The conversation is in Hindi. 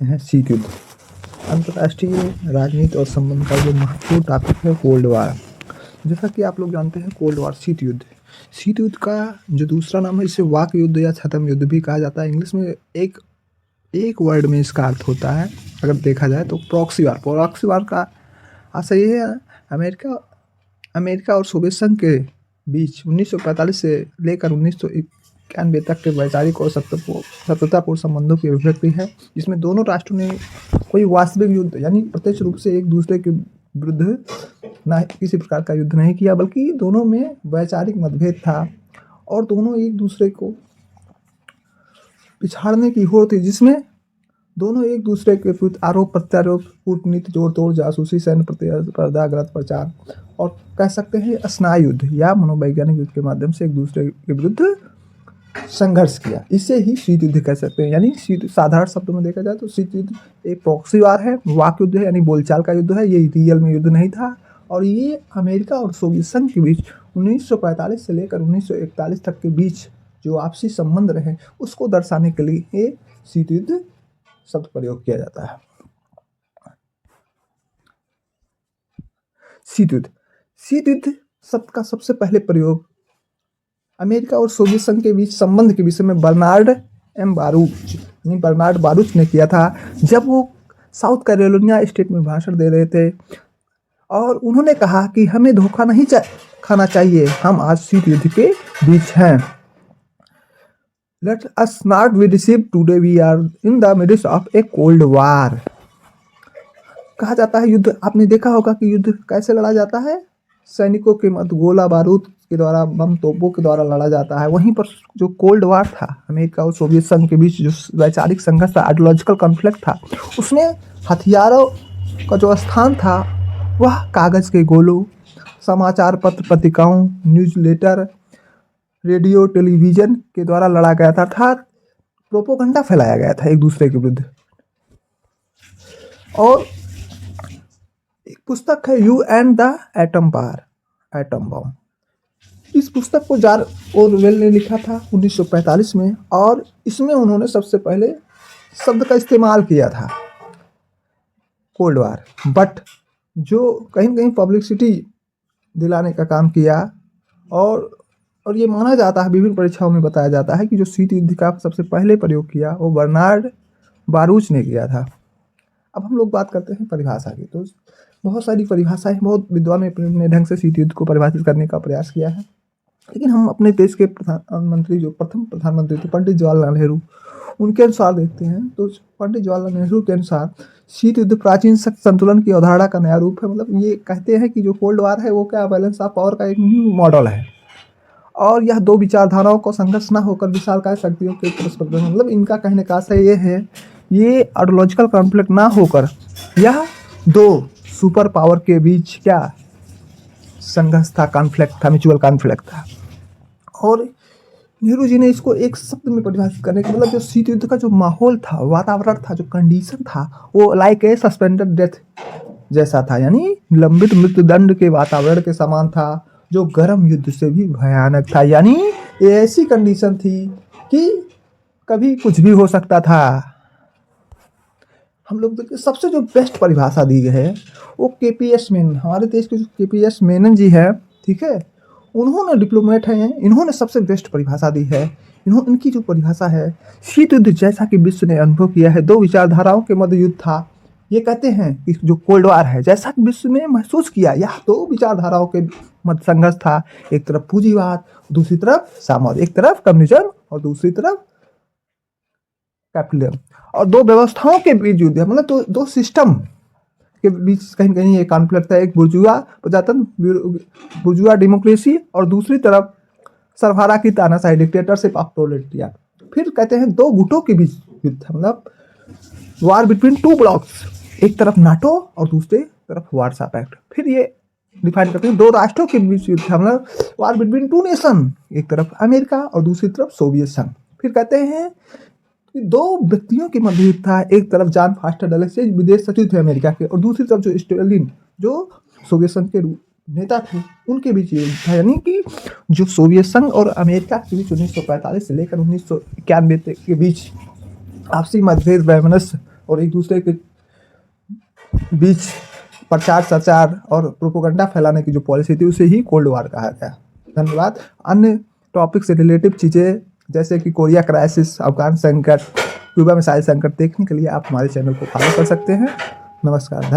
करते हैं शीत युद्ध। अंतर्राष्ट्रीय राजनीति और संबंध का जो महत्वपूर्ण टॉपिक है कोल्ड वार। जैसा कि आप लोग जानते हैं कोल्ड वार शीत युद्ध। शीत युद्ध का जो दूसरा नाम है इसे वाक युद्ध या छद्म युद्ध भी कहा जाता है। इंग्लिश में एक वर्ड में इसका अर्थ होता है अगर देखा जाए तो प्रॉक्सी वार। प्रॉक्सी वार का आशय ये है अमेरिका और सोवियत संघ के बीच 1945 से लेकर 1991 तक के वैचारिक और शत्रुतापूर्ण संबंधों की अभिव्यक्ति है, जिसमें दोनों राष्ट्रों ने कोई वास्तविक युद्ध यानी प्रत्यक्ष रूप से एक दूसरे के विरुद्ध ना किसी प्रकार का युद्ध नहीं किया, बल्कि दोनों में वैचारिक मतभेद था और दोनों एक दूसरे को पिछाड़ने की होड़ थी, जिसमें दोनों एक दूसरे के प्रति आरोप प्रत्यारोप, कूटनीति, जोड़ तोड़, जासूसी, सैन्य प्रतिस्पर्धा, गलत प्रचार और कह सकते हैं स्नायु युद्ध या मनोवैज्ञानिक युद्ध के माध्यम से एक दूसरे के विरुद्ध संघर्ष किया। इसे ही शीत युद्ध कह सकते हैं। यानी शीत साधारण शब्दों में देखा जाए तो शीत युद्ध एक प्रॉक्सी वार है, वाक युद्ध है, यानी बोलचाल का युद्ध है। ये रियल में युद्ध नहीं था और ये अमेरिका और सोवियत संघ के बीच 1945 से लेकर 1941 तक के बीच जो आपसी संबंध रहे उसको दर्शाने के लिए ये शीत युद्ध शब्द प्रयोग किया जाता है। शीत युद्ध शब्द का सबसे पहले प्रयोग अमेरिका और सोवियत संघ के बीच संबंध के विषय में बर्नार्ड बारूच ने किया था, जब वो साउथ कैरोलिना स्टेट में भाषण दे रहे थे और उन्होंने कहा कि हमें धोखा नहीं खाना चाहिए, हम आज शीत युद्ध के बीच हैं। Let us not be deceived, today we are in the midst of a cold war। कहा जाता है युद्ध, आपने देखा होगा कि युद्ध कैसे लड़ा जाता है, सैनिकों के मध्य गोला बारूद के द्वारा, बम तोपों के द्वारा लड़ा जाता है। वहीं पर जो कोल्ड वार था अमेरिका और सोवियत संघ के बीच जो वैचारिक संघर्ष था, आइडियोलॉजिकल कॉन्फ्लिक्ट था, उसमें हथियारों का जो स्थान था वह कागज़ के गोलों, समाचार पत्र पत्रिकाओं, न्यूज़लेटर, रेडियो टेलीविज़न के द्वारा लड़ा गया था, अर्थात प्रोपोगंडा फैलाया गया था एक दूसरे के विरुद्ध। और एक पुस्तक है you and the atom bomb. इस पुस्तक को जॉर्ज ऑरवेल ने लिखा था 1945 में और इसमें उन्होंने सबसे पहले शब्द का इस्तेमाल किया था कोल्ड वार, बट जो कहीं न कहीं पब्लिसिटी दिलाने का काम किया और ये माना जाता है, विभिन्न परीक्षाओं में बताया जाता है कि जो शीत युद्ध का सबसे पहले प्रयोग किया वो बर्नार्ड बारूच ने किया था। अब हम लोग बात करते हैं परिभाषा की। तो बहुत सारी परिभाषाएं, बहुत विद्वान ने अपने ढंग से शीत युद्ध को परिभाषित करने का प्रयास किया है, लेकिन हम अपने देश के प्रधानमंत्री जो प्रथम प्रधानमंत्री थे पंडित जवाहरलाल नेहरू, उनके अनुसार देखते हैं तो पंडित जवाहरलाल नेहरू के अनुसार शीत युद्ध प्राचीन शक्ति संतुलन की अवधारणा का नया रूप है। मतलब ये कहते हैं कि जो कोल्ड वार है वो क्या बैलेंस ऑफ पावर का एक न्यू मॉडल है और यह दो विचारधाराओं को संघर्ष न होकर विशालकाय शक्तियों के परस्पर, मतलब इनका कहने का आशय ये है, ये आइडियोलॉजिकल कॉन्फ्लिक्ट ना होकर यह दो सुपर पावर के बीच क्या संघर्ष था, कॉन्फ्लिक्ट था, म्यूचुअल कॉन्फ्लिक्ट था। और नेहरू जी ने इसको एक शब्द में परिभाषित करने का मतलब जो शीत युद्ध का जो माहौल था, वातावरण था, जो कंडीशन था, वो लाइक ए सस्पेंडेड डेथ जैसा था, यानी निलंबित मृत्युदंड के वातावरण के समान था, जो गर्म युद्ध से भी भयानक था। यानी ये ऐसी कंडीशन थी कि कभी कुछ भी हो सकता था। हम लोग देखिए सबसे जो बेस्ट परिभाषा दी गई है वो केपीएस मेनन, हमारे देश के जो केपीएस मेनन जी है, ठीक है, उन्होंने डिप्लोमेट हैं, इन्होंने सबसे बेस्ट परिभाषा दी है। इनकी जो परिभाषा है, शीत युद्ध जैसा कि विश्व ने अनुभव किया है, दो विचारधाराओं के मध्य युद्ध था। ये कहते हैं कि जो कोल्ड वार है जैसा कि विश्व ने महसूस किया, यह दो विचारधाराओं के मध्य संघर्ष था। एक तरफ पूंजीवाद, दूसरी तरफ साम्राज्य, एक तरफ कम्युनिज्म और दूसरी तरफ कैपिटलिज्म, और दो व्यवस्थाओं के बीच युद्ध है, मतलब दो सिस्टम के बीच कहीं कहीं ये कॉन्फ्लिक्ट है। एक बुर्जुआ प्रजातंत्र, बुर्जुआ डेमोक्रेसी, और दूसरी तरफ सरफारा की तानाशाही, डिक्टेटरशिप ऑफ प्रोलेटारिएट। फिर कहते हैं दो गुटों के बीच युद्ध, मतलब वार बिटवीन टू ब्लॉक्स, एक तरफ नाटो और दूसरी तरफ वार्सा पैक्ट। फिर ये डिफाइन करते हैं दो राष्ट्रों के बीच युद्ध, मतलब वार बिटवीन टू नेशन, एक तरफ अमेरिका और दूसरी तरफ सोवियत संघ। फिर कहते हैं कि दो व्यक्तियों के मध्य युद्ध था, एक तरफ जॉन फॉस्टर डलेस विदेश सचिव थे अमेरिका के, और दूसरी तरफ जो स्टालिन जो सोवियत संघ के नेता थे उनके बीच युद्ध था। यानी कि जो सोवियत संघ और अमेरिका के बीच 1945 से लेकर 1991 के बीच आपसी मतभेद वैमनस्य और एक दूसरे के बीच प्रचार प्रसार और प्रोपोगंडा फैलाने की जो पॉलिसी थी उसे ही कोल्ड वॉर कहा गया। धन्यवाद। अन्य टॉपिक से रिलेटिव चीज़ें जैसे कि कोरिया क्राइसिस, अफगान संकट, क्यूबा मिसाइल संकट देखने के लिए आप हमारे चैनल को फॉलो कर सकते हैं। नमस्कार।